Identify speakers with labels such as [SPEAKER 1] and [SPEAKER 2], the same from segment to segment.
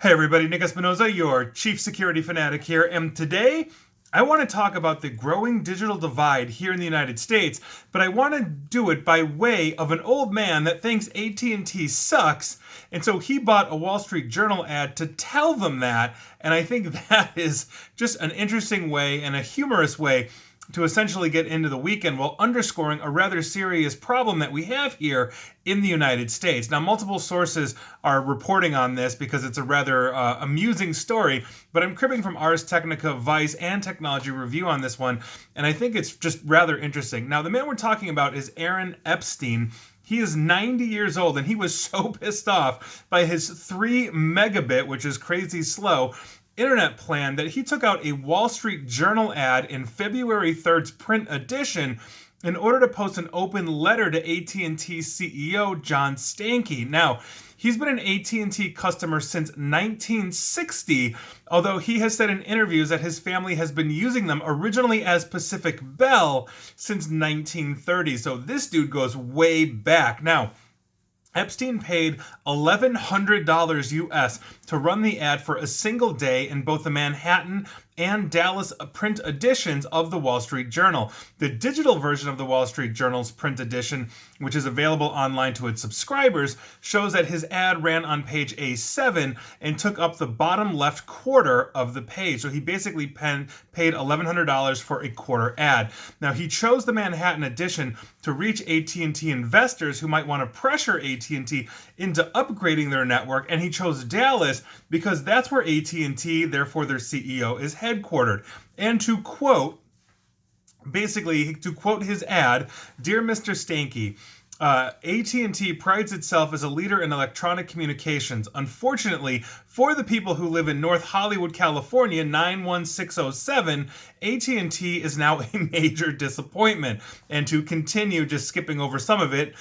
[SPEAKER 1] Hey everybody, Nick Espinoza, your chief security fanatic here, and today I want to talk about the growing digital divide here in the United States, but I want to do it by way of an old man that thinks AT&T sucks, and so he bought a Wall Street Journal ad to tell them that, and I think that is just an interesting way and a humorous way to essentially get into the weekend while underscoring a rather serious problem that we have here in the United States. Now, multiple sources are reporting on this because it's a rather amusing story, but I'm cribbing from Ars Technica, Vice, and Technology Review on this one, and I think it's just rather interesting. Now, the man we're talking about is Aaron Epstein. He is 90 years old, and he was so pissed off by his 3 megabit, which is crazy slow, internet plan that he took out a Wall Street Journal ad in February 3rd's print edition in order to post an open letter to AT&T CEO John Stankey. Now, he's been an AT&T customer since 1960, although he has said in interviews that his family has been using them originally as Pacific Bell since 1930. So this dude goes way back. Now, Epstein paid $1,100 US to run the ad for a single day in both the Manhattan and Dallas print editions of the Wall Street Journal. The digital version of the Wall Street Journal's print edition, which is available online to its subscribers, shows that his ad ran on page A7 and took up the bottom left quarter of the page. So he basically paid $1,100 for a quarter ad. Now, he chose the Manhattan edition to reach AT&T investors who might want to pressure AT&T into upgrading their network, and he chose Dallas because that's where AT&T, therefore their CEO, is headquartered. And to quote his ad, "Dear Mr. Stankey, AT&T prides itself as a leader in electronic communications. Unfortunately, for the people who live in North Hollywood, California, 91607, AT&T is now a major disappointment." And to continue, just skipping over some of it,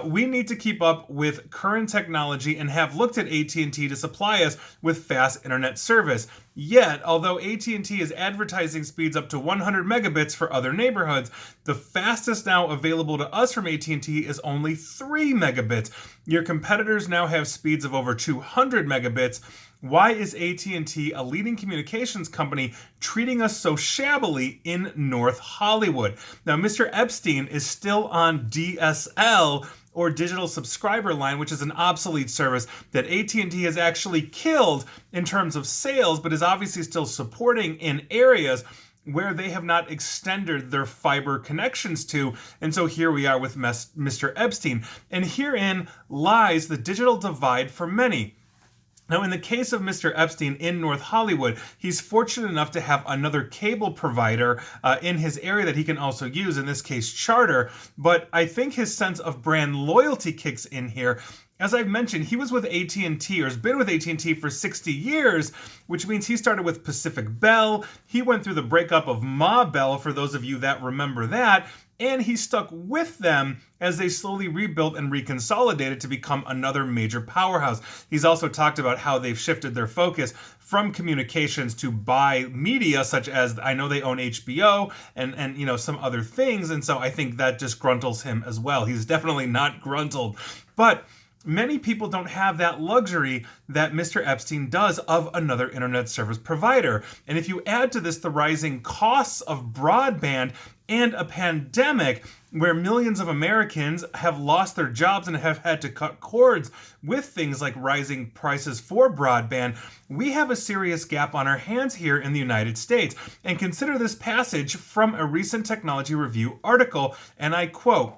[SPEAKER 1] we need to keep up with current technology and have looked at AT&T to supply us with fast internet service. Yet, although AT&T is advertising speeds up to 100 megabits for other neighborhoods, the fastest now available to us from AT&T is only 3 megabits. Your competitors now have speeds of over 200 megabits. Why is AT&T, a leading communications company, treating us so shabbily in North Hollywood? Now, Mr. Epstein is still on DSL, or digital subscriber line, which is an obsolete service that AT&T has actually killed in terms of sales, but is obviously still supporting in areas where they have not extended their fiber connections to. And so here we are with Mr. Epstein. And herein lies the digital divide for many. Now, in the case of Mr. Epstein in North Hollywood, he's fortunate enough to have another cable provider in his area that he can also use, in this case, Charter. But I think his sense of brand loyalty kicks in here. As I've mentioned, he was with AT&T, or has been with AT&T for 60 years, which means he started with Pacific Bell. He went through the breakup of Ma Bell, for those of you that remember that, and he stuck with them as they slowly rebuilt and reconsolidated to become another major powerhouse. He's also talked about how they've shifted their focus from communications to buy media, such as, I know they own HBO and some other things, and so I think that just gruntles him as well. He's definitely not gruntled. But many people don't have that luxury that Mr. Epstein does of another internet service provider. And if you add to this the rising costs of broadband and a pandemic where millions of Americans have lost their jobs and have had to cut cords with things like rising prices for broadband, we have a serious gap on our hands here in the United States. And consider this passage from a recent Technology Review article, and I quote,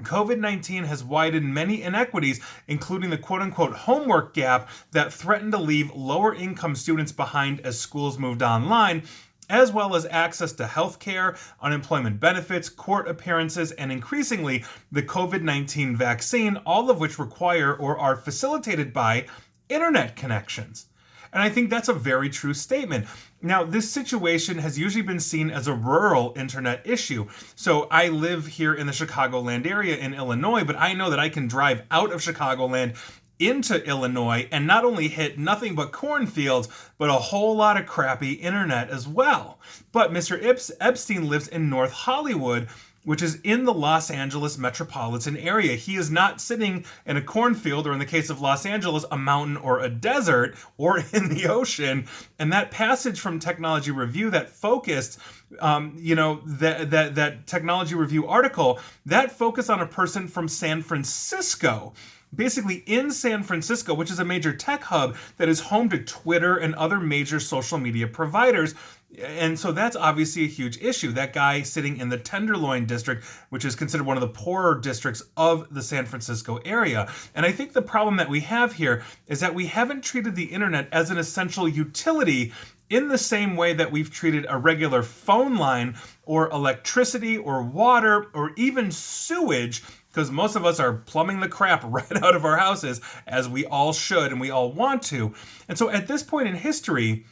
[SPEAKER 1] "COVID-19 has widened many inequities, including the quote-unquote homework gap that threatened to leave lower-income students behind as schools moved online, as well as access to healthcare, unemployment benefits, court appearances, and increasingly the COVID-19 vaccine, all of which require or are facilitated by internet connections." And I think that's a very true statement. Now, this situation has usually been seen as a rural internet issue. So I live here in the Chicagoland area in Illinois, but I know that I can drive out of Chicagoland into Illinois and not only hit nothing but cornfields, but a whole lot of crappy internet as well. But Mr. Epstein lives in North Hollywood, which is in the Los Angeles metropolitan area. He is not sitting in a cornfield, or in the case of Los Angeles, a mountain or a desert, or in the ocean. And that passage from Technology Review that focused, that Technology Review article, that focused on a person from San Francisco. Basically in San Francisco, which is a major tech hub that is home to Twitter and other major social media providers. And so that's obviously a huge issue. That guy sitting in the Tenderloin district, which is considered one of the poorer districts of the San Francisco area. And I think the problem that we have here is that we haven't treated the internet as an essential utility in the same way that we've treated a regular phone line or electricity or water or even sewage, because most of us are plumbing the crap right out of our houses, as we all should and we all want to. And so at this point in history,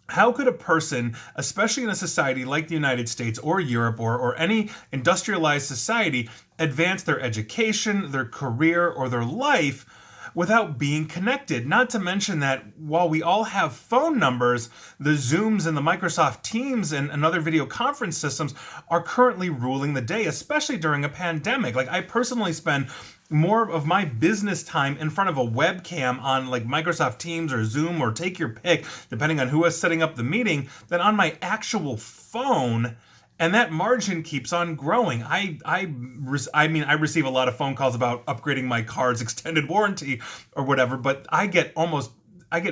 [SPEAKER 1] how could a person, especially in a society like the United States or Europe or any industrialized society, advance their education, their career, or their life without being connected? Not to mention that while we all have phone numbers, the Zooms and the Microsoft Teams and other video conference systems are currently ruling the day, especially during a pandemic. Like, I personally spend more of my business time in front of a webcam on like Microsoft Teams or Zoom, or take your pick, depending on who is setting up the meeting, than on my actual phone. And that margin keeps on growing. I receive a lot of phone calls about upgrading my car's extended warranty or whatever, but I get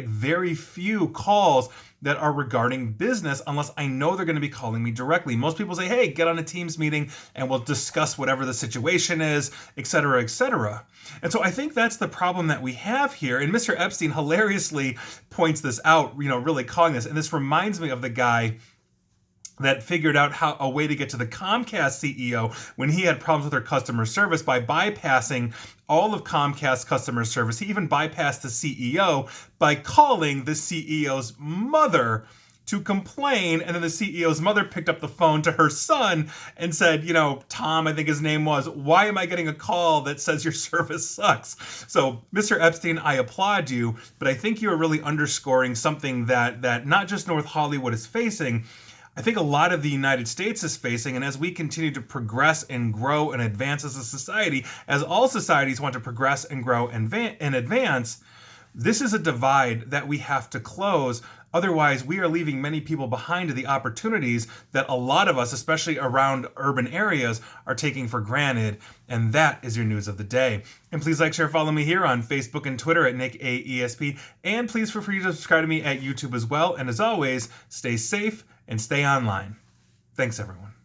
[SPEAKER 1] very few calls that are regarding business unless I know they're going to be calling me directly. Most people say, hey, get on a Teams meeting and we'll discuss whatever the situation is, et cetera, et cetera. And so I think that's the problem that we have here. And Mr. Epstein hilariously points this out, really calling this. And this reminds me of the guy that figured out a way to get to the Comcast CEO when he had problems with their customer service by bypassing all of Comcast customer service. He even bypassed the CEO by calling the CEO's mother to complain, and then the CEO's mother picked up the phone to her son and said, Tom, I think his name was, why am I getting a call that says your service sucks? So, Mr. Epstein, I applaud you, but I think you are really underscoring something that not just North Hollywood is facing, I think a lot of the United States is facing. And as we continue to progress and grow and advance as a society, as all societies want to progress and grow and advance, this is a divide that we have to close. Otherwise, we are leaving many people behind to the opportunities that a lot of us, especially around urban areas, are taking for granted. And that is your news of the day. And please like, share, follow me here on Facebook and Twitter at NickAESP. And please feel free to subscribe to me at YouTube as well. And as always, stay safe and stay online. Thanks, everyone.